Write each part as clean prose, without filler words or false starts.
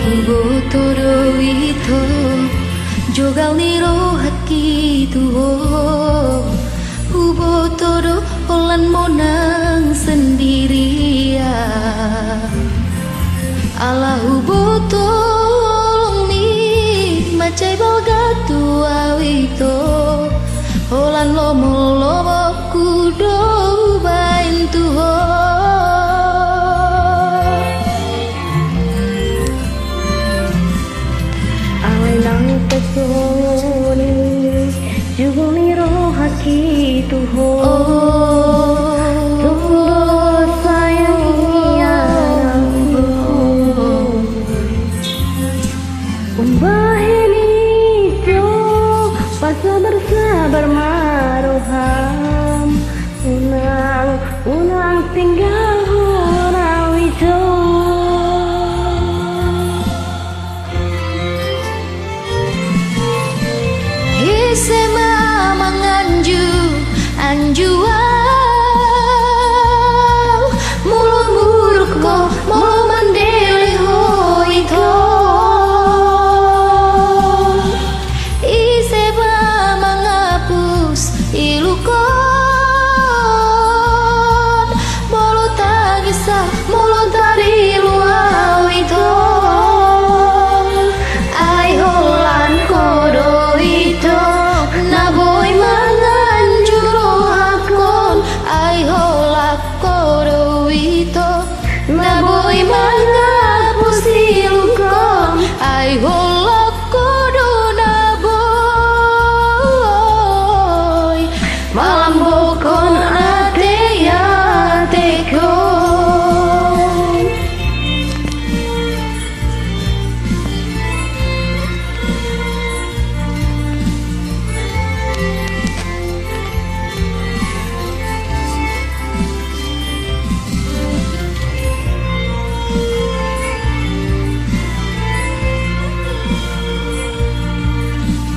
Ubotoro ito jogal niro haki tuho Ubotoro olan monang sendirian Allah ubotolong mi macai balga tua wito olan lomo lomo kudo bain tuho pesoni juguni rohaki tuho tuho sayangnya umbahini jo pasal bersabar maruham unang tinggal hurawi jo Sema manganju anjual mulu muruk ko mulu mandeli ho ito Iseba mangapus ilukon mulu tagisa mulu tari luau ito Ai holan kodo ito Naboy manganjuro hakon ay holak koro ito Naboy mangapus ilukon ay holak kodo naboy Malam bokon ate ya teko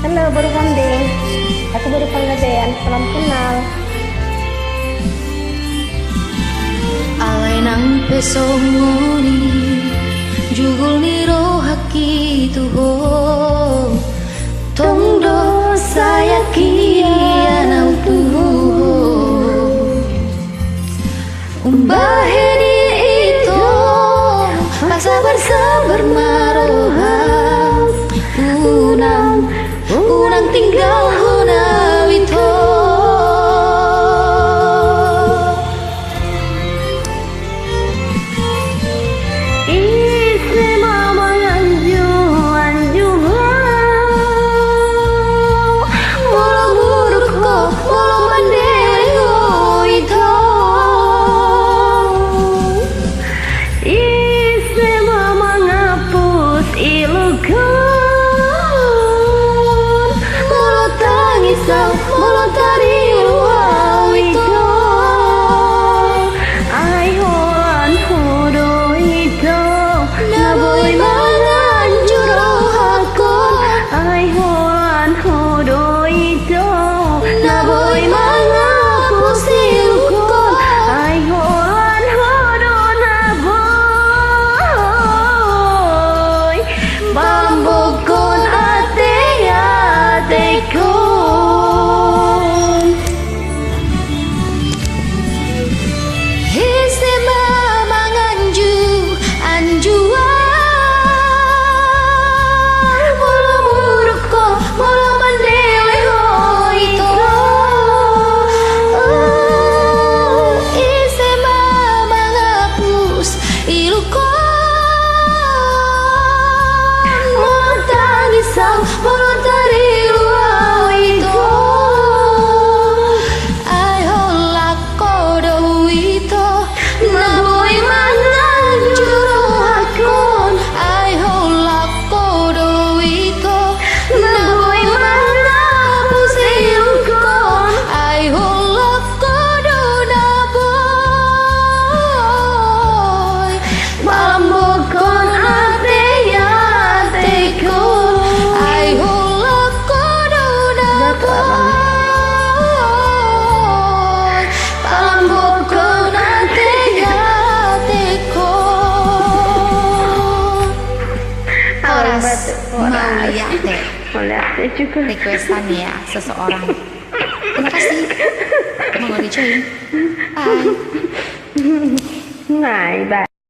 Halo, baru bonding. Aku baru penggadean, salam kenal. Alay nang pesongoni jugul niro haki tuho Tongdo saya kianam tuho Umbaheni itu masa bersabar maroham Unang tinggal huna wito Ise mama ngapu mau lihat deh Mau lihatnya juga. requestan ya seseorang. Terima kasih. Mau dicoin. Bye. Bye bye.